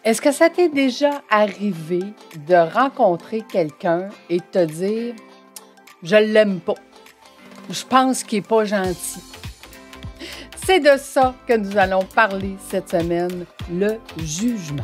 Est-ce que ça t'est déjà arrivé de rencontrer quelqu'un et de te dire « Je l'aime pas, je pense qu'il est pas gentil ». C'est de ça que nous allons parler cette semaine, le jugement.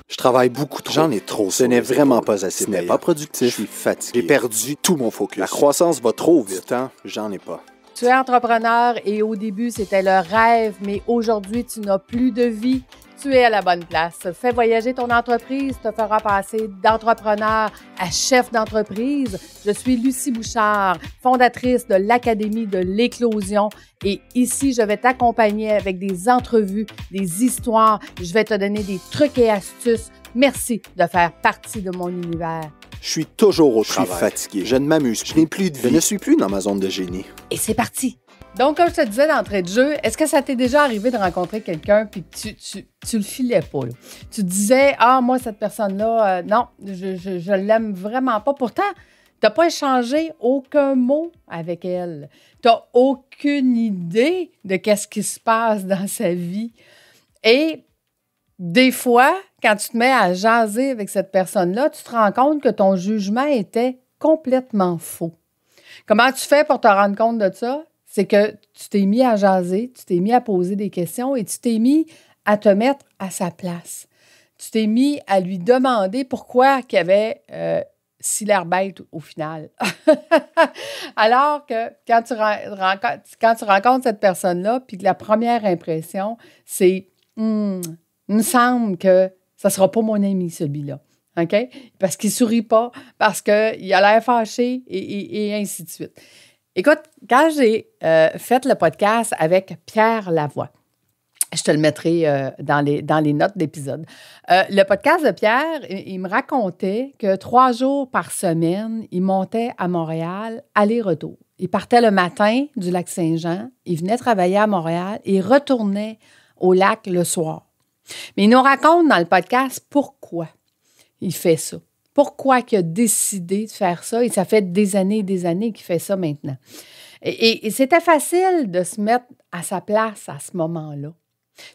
Je travaille beaucoup trop. J'en ai trop. Ce n'est vraiment pas assez. Ce n'est pas productif. Je suis fatigué. J'ai perdu tout mon focus. La croissance va trop vite. Du temps, j'en ai pas. Tu es entrepreneur et au début, c'était le rêve, mais aujourd'hui, tu n'as plus de vie. Tu es à la bonne place. Fais voyager ton entreprise, te fera passer d'entrepreneur à chef d'entreprise. Je suis Lucie Bouchard, fondatrice de l'Académie de l'éclosion. Et ici, je vais t'accompagner avec des entrevues, des histoires. Je vais te donner des trucs et astuces. Merci de faire partie de mon univers. Je suis toujours au travail. Je suis fatigué. Je ne m'amuse. Je n'ai plus de vie. Je ne suis plus dans ma zone de génie. Et c'est parti! Donc, comme je te disais d'entrée de jeu, est-ce que ça t'est déjà arrivé de rencontrer quelqu'un puis que tu le filais pas, là? Tu te disais, moi, cette personne-là, non, je l'aime vraiment pas. Pourtant, tu n'as pas échangé aucun mot avec elle. Tu n'as aucune idée de qu'est-ce qui se passe dans sa vie. Et des fois, quand tu te mets à jaser avec cette personne-là, tu te rends compte que ton jugement était complètement faux. Comment tu fais pour te rendre compte de ça? C'est que tu t'es mis à jaser, tu t'es mis à poser des questions et tu t'es mis à te mettre à sa place. Tu t'es mis à lui demander pourquoi qu'il y avait si l'air bête au final. Alors que quand tu rencontres cette personne-là, puis que la première impression, c'est il me semble que ça ne sera pas mon ami, celui-là. OK? Parce qu'il ne sourit pas, parce qu'il a l'air fâché et ainsi de suite. Écoute, quand j'ai fait le podcast avec Pierre Lavoie, je te le mettrai dans les notes d'épisode. Le podcast de Pierre, il me racontait que 3 jours par semaine, il montait à Montréal, aller-retour. Il partait le matin du lac Saint-Jean, il venait travailler à Montréal et il retournait au lac le soir. Mais il nous raconte dans le podcast pourquoi il fait ça. Pourquoi il a décidé de faire ça? Et ça fait des années qu'il fait ça maintenant. Et c'était facile de se mettre à sa place à ce moment-là.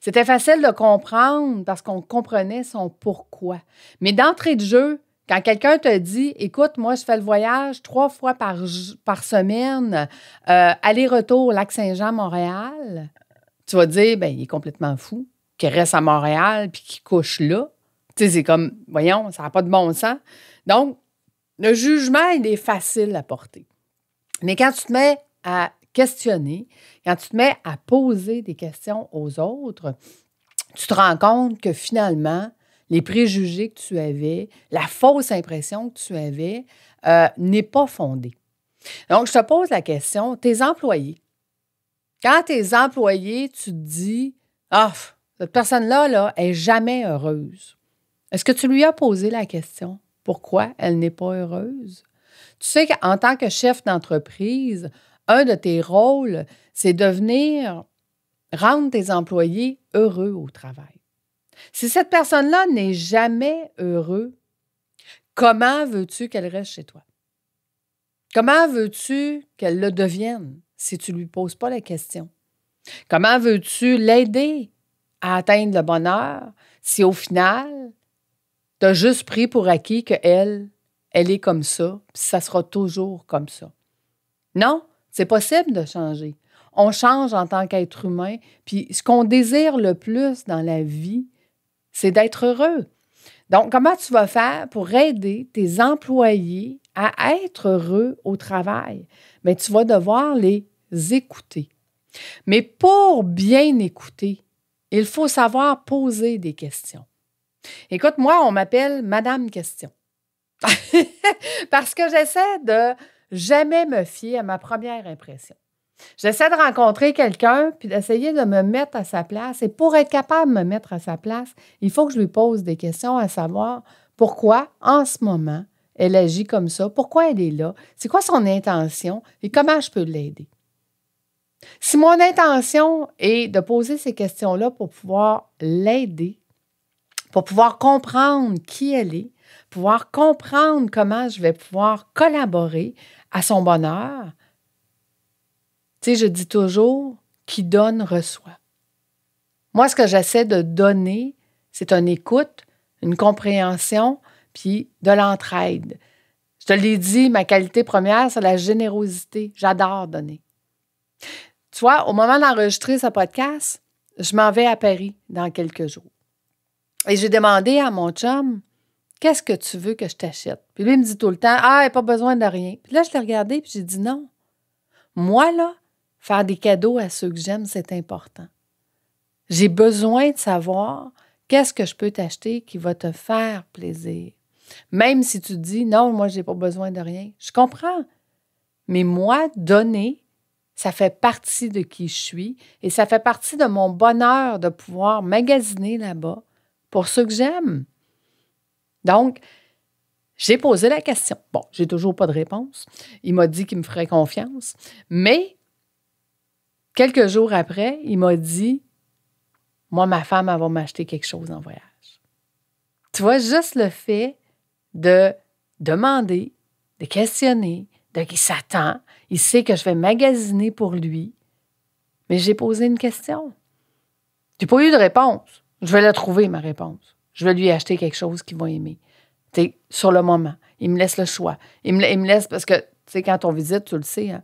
C'était facile de comprendre parce qu'on comprenait son pourquoi. Mais d'entrée de jeu, quand quelqu'un te dit « Écoute, moi, je fais le voyage 3 fois par semaine, aller-retour au Lac-Saint-Jean-Montréal », tu vas dire « il est complètement fou, qu'il reste à Montréal puis qu'il couche là. » Tu sais, c'est comme, voyons, ça n'a pas de bon sens. Donc, le jugement, il est facile à porter. Mais quand tu te mets à questionner, quand tu te mets à poser des questions aux autres, tu te rends compte que finalement, les préjugés que tu avais, la fausse impression que tu avais, n'est pas fondée. Donc, je te pose la question, tes employés. Quand tes employés, tu te dis, cette personne-là, là, est jamais heureuse. Est-ce que tu lui as posé la question? Pourquoi elle n'est pas heureuse? Tu sais qu'en tant que chef d'entreprise, un de tes rôles, c'est de venir rendre tes employés heureux au travail. Si cette personne-là n'est jamais heureuse, comment veux-tu qu'elle reste chez toi? Comment veux-tu qu'elle le devienne si tu ne lui poses pas la question? Comment veux-tu l'aider à atteindre le bonheur si au final, tu as juste pris pour acquis qu'elle est comme ça, puis ça sera toujours comme ça. Non, c'est possible de changer. On change en tant qu'être humain, puis ce qu'on désire le plus dans la vie, c'est d'être heureux. Donc, comment tu vas faire pour aider tes employés à être heureux au travail? Bien, tu vas devoir les écouter. Mais pour bien écouter, il faut savoir poser des questions. Écoute, moi, on m'appelle Madame Question. Parce que j'essaie de jamais me fier à ma première impression. J'essaie de rencontrer quelqu'un puis d'essayer de me mettre à sa place. Et pour être capable de me mettre à sa place, il faut que je lui pose des questions à savoir pourquoi, en ce moment, elle agit comme ça, pourquoi elle est là, c'est quoi son intention et comment je peux l'aider. Si mon intention est de poser ces questions-là pour pouvoir l'aider, pour pouvoir comprendre qui elle est, pouvoir comprendre comment je vais pouvoir collaborer à son bonheur. Tu sais, je dis toujours, qui donne, reçoit. Moi, ce que j'essaie de donner, C'est une écoute, une compréhension, puis de l'entraide. Je te l'ai dit, ma qualité première, c'est la générosité. J'adore donner. Tu vois, au moment d'enregistrer ce podcast, je m'en vais à Paris dans quelques jours. Et j'ai demandé à mon chum, qu'est-ce que tu veux que je t'achète? Puis lui, il me dit tout le temps, il n'y a pas besoin de rien. Puis là, je l'ai regardé, puis j'ai dit non. Moi, là, faire des cadeaux à ceux que j'aime, c'est important. J'ai besoin de savoir qu'est-ce que je peux t'acheter qui va te faire plaisir. Même si tu dis, non, moi, je n'ai pas besoin de rien. Je comprends. Mais moi, donner, ça fait partie de qui je suis et ça fait partie de mon bonheur de pouvoir magasiner là-bas pour ceux que j'aime. Donc, j'ai posé la question. Bon, j'ai toujours pas de réponse. Il m'a dit qu'il me ferait confiance. Mais, quelques jours après, il m'a dit, moi, ma femme, elle va m'acheter quelque chose en voyage. Tu vois, juste le fait de demander, de questionner, de qui s'attend. Il sait que je vais magasiner pour lui. Mais j'ai posé une question. J'ai pas eu de réponse. Je vais la trouver, ma réponse. Je vais lui acheter quelque chose qu'il va aimer. Tu sais, sur le moment. Il me laisse le choix. Il me laisse parce que, tu sais, quand on visite, tu le sais, hein,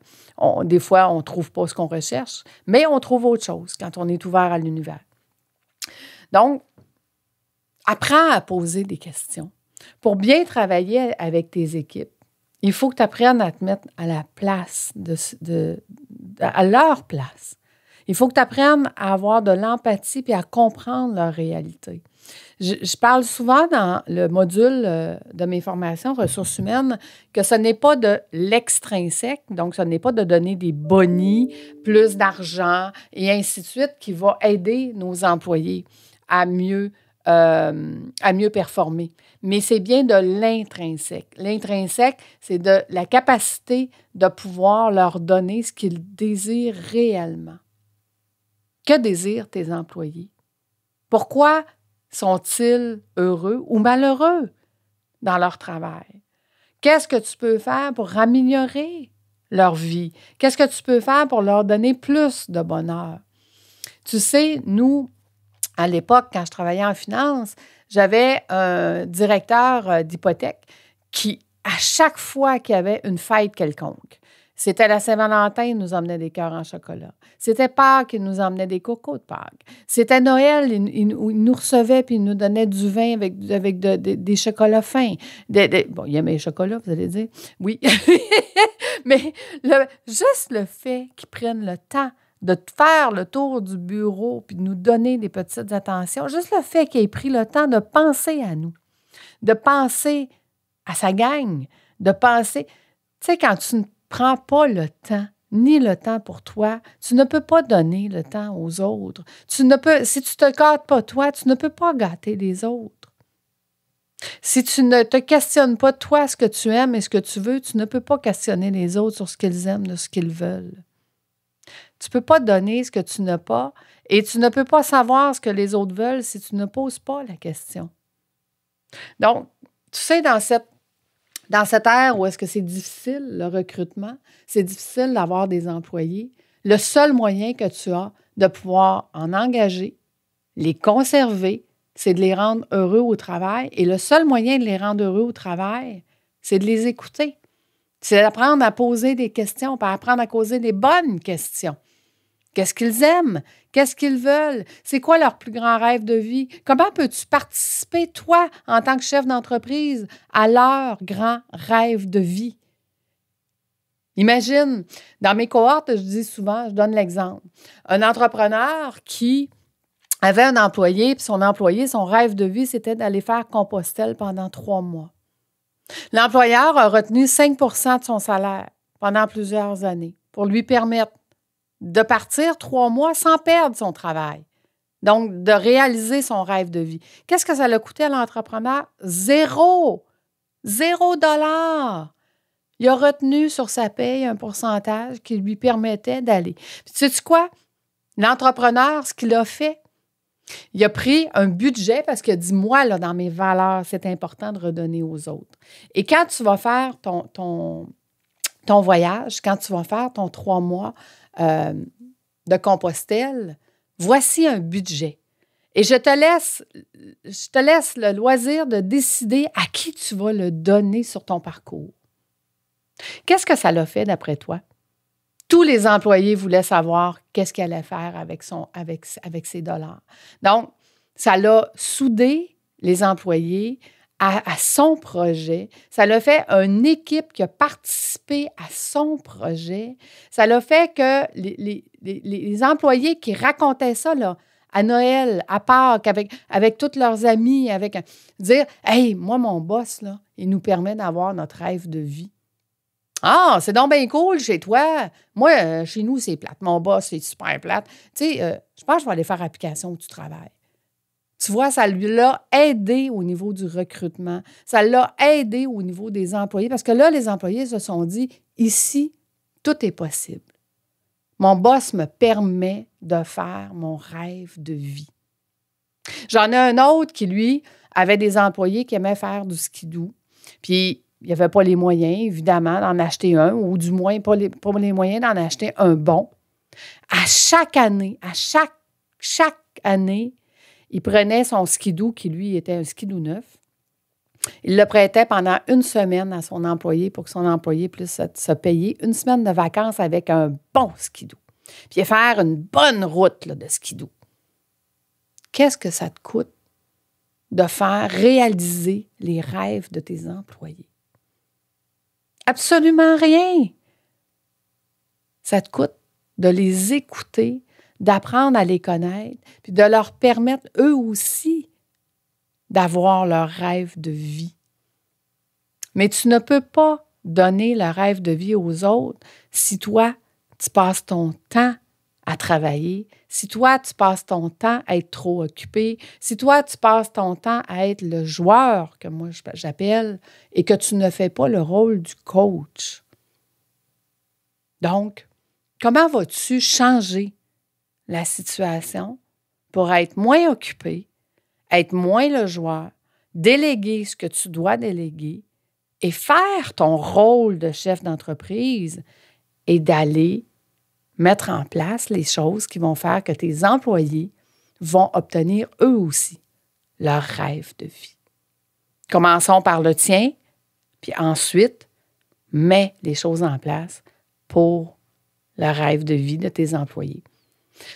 des fois, on ne trouve pas ce qu'on recherche, mais on trouve autre chose quand on est ouvert à l'univers. Donc, apprends à poser des questions. Pour bien travailler avec tes équipes, il faut que tu apprennes à te mettre à la place, à leur place. Il faut que tu apprennes à avoir de l'empathie et à comprendre leur réalité. Je parle souvent dans le module de mes formations ressources humaines que ce n'est pas de l'extrinsèque, donc ce n'est pas de donner des bonis, plus d'argent et ainsi de suite qui va aider nos employés à mieux performer. Mais c'est bien de l'intrinsèque. L'intrinsèque, c'est de la capacité de pouvoir leur donner ce qu'ils désirent réellement. Que désirent tes employés? Pourquoi sont-ils heureux ou malheureux dans leur travail? Qu'est-ce que tu peux faire pour améliorer leur vie? Qu'est-ce que tu peux faire pour leur donner plus de bonheur? Tu sais, nous, à l'époque, quand je travaillais en finance, j'avais un directeur d'hypothèque qui, à chaque fois qu'il y avait une fête quelconque, c'était la Saint-Valentin, il nous emmenait des cœurs en chocolat. C'était Pâques, il nous emmenait des cocos de Pâques. C'était Noël, il nous recevait puis il nous donnait du vin avec des chocolats fins. Bon, il aimait les chocolats, vous allez dire. Oui. Mais juste le fait qu'ils prennent le temps de faire le tour du bureau puis de nous donner des petites attentions, juste le fait qu'il ait pris le temps de penser à nous, de penser à sa gang, de penser... Tu sais, quand tu ne prends pas le temps, ni le temps pour toi, tu ne peux pas donner le temps aux autres. Si tu ne te gâtes pas toi, tu ne peux pas gâter les autres. Si tu ne te questionnes pas toi ce que tu aimes et ce que tu veux, tu ne peux pas questionner les autres sur ce qu'ils aiment, de ce qu'ils veulent. Tu ne peux pas donner ce que tu n'as pas et tu ne peux pas savoir ce que les autres veulent si tu ne poses pas la question. Donc, tu sais, dans cette ère où est-ce que c'est difficile, le recrutement, c'est difficile d'avoir des employés, le seul moyen que tu as de pouvoir en engager, les conserver, c'est de les rendre heureux au travail. Et le seul moyen de les rendre heureux au travail, c'est de les écouter. C'est d'apprendre à poser des questions, pas apprendre à poser des bonnes questions. Qu'est-ce qu'ils aiment? Qu'est-ce qu'ils veulent? C'est quoi leur plus grand rêve de vie? Comment peux-tu participer, toi, en tant que chef d'entreprise, à leur grand rêve de vie? Imagine, dans mes cohortes, je dis souvent, je donne l'exemple, un entrepreneur qui avait un employé, puis son employé, son rêve de vie, c'était d'aller faire Compostelle pendant 3 mois. L'employeur a retenu 5 % de son salaire pendant plusieurs années pour lui permettre de partir 3 mois sans perdre son travail. Donc, de réaliser son rêve de vie. Qu'est-ce que ça l'a coûté à l'entrepreneur? 0 $. Il a retenu sur sa paye un pourcentage qui lui permettait d'aller. Puis, sais-tu quoi? L'entrepreneur, ce qu'il a fait, il a pris un budget parce qu'il a dit, moi, là, dans mes valeurs, c'est important de redonner aux autres. Et quand tu vas faire ton voyage, quand tu vas faire ton 3 mois de Compostelle, voici un budget. Et je te laisse le loisir de décider à qui tu vas le donner sur ton parcours. Qu'est-ce que ça l'a fait d'après toi? Tous les employés voulaient savoir qu'est-ce qu'il allait faire avec ses dollars. Donc, ça l'a soudé les employés à son projet. Ça l'a fait une équipe qui a participé à son projet. Ça l'a fait que les employés qui racontaient ça là, à Noël, à Pâques, avec tous leurs amis, dire « Hey, moi, mon boss, là, il nous permet d'avoir notre rêve de vie. » Ah, c'est donc bien cool chez toi. Moi, chez nous, c'est plate. Mon boss, c'est super plate. Tu sais, je pense que je vais aller faire application où tu travailles. Tu vois, ça l'a aidé au niveau du recrutement. Ça l'a aidé au niveau des employés. Parce que là, les employés se sont dit, ici, tout est possible. Mon boss me permet de faire mon rêve de vie. J'en ai un autre qui, lui, avait des employés qui aimaient faire du skidoo. Puis, il n'y avait pas les moyens, évidemment, d'en acheter un, ou du moins pas les moyens d'en acheter un bon. À chaque année, chaque année, il prenait son skidoo, qui lui était un skidoo neuf. Il le prêtait pendant 1 semaine à son employé pour que son employé puisse se payer 1 semaine de vacances avec un bon skidoo. Puis faire une bonne route là, de skidoo. Qu'est-ce que ça te coûte de faire réaliser les rêves de tes employés? Absolument rien. Ça te coûte de les écouter, d'apprendre à les connaître, puis de leur permettre eux aussi d'avoir leur rêve de vie. Mais tu ne peux pas donner le rêve de vie aux autres si toi, tu passes ton temps à travailler, si toi, tu passes ton temps à être trop occupé, si toi, tu passes ton temps à être le joueur, que moi j'appelle, et que tu ne fais pas le rôle du coach. Donc, comment vas-tu changer la situation pour être moins occupé, être moins le joueur, déléguer ce que tu dois déléguer et faire ton rôle de chef d'entreprise et d'aller mettre en place les choses qui vont faire que tes employés vont obtenir eux aussi leur rêve de vie. Commençons par le tien, puis ensuite, mets les choses en place pour le rêve de vie de tes employés.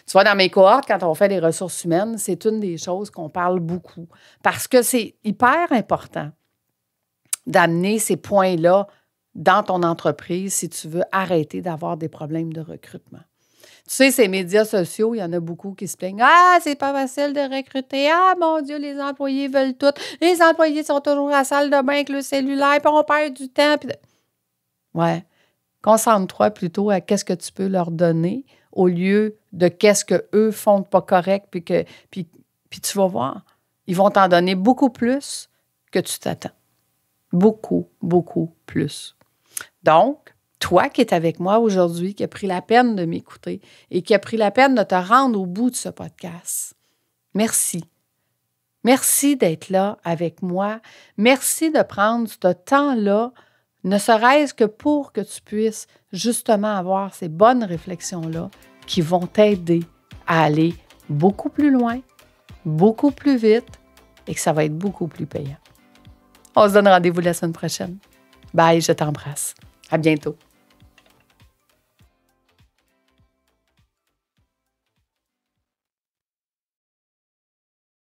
Tu vois, dans mes cohortes, quand on fait des ressources humaines, c'est une des choses qu'on parle beaucoup parce que c'est hyper important d'amener ces points-là dans ton entreprise si tu veux arrêter d'avoir des problèmes de recrutement. Tu sais, ces médias sociaux, il y en a beaucoup qui se plaignent. « Ah, c'est pas facile de recruter. Ah, mon Dieu, les employés veulent tout. Les employés sont toujours à la salle de bain avec le cellulaire, puis on perd du temps. » Ouais. Concentre-toi plutôt à qu'est-ce que tu peux leur donner au lieu de qu'est-ce qu'eux font de pas correct, puis tu vas voir. Ils vont t'en donner beaucoup plus que tu t'attends. Beaucoup, beaucoup plus. Donc, toi qui es avec moi aujourd'hui, qui as pris la peine de m'écouter et qui a pris la peine de te rendre au bout de ce podcast, merci. Merci d'être là avec moi. Merci de prendre ce temps-là, ne serait-ce que pour que tu puisses justement avoir ces bonnes réflexions-là qui vont t'aider à aller beaucoup plus loin, beaucoup plus vite et que ça va être beaucoup plus payant. On se donne rendez-vous la semaine prochaine. Bye, je t'embrasse. À bientôt.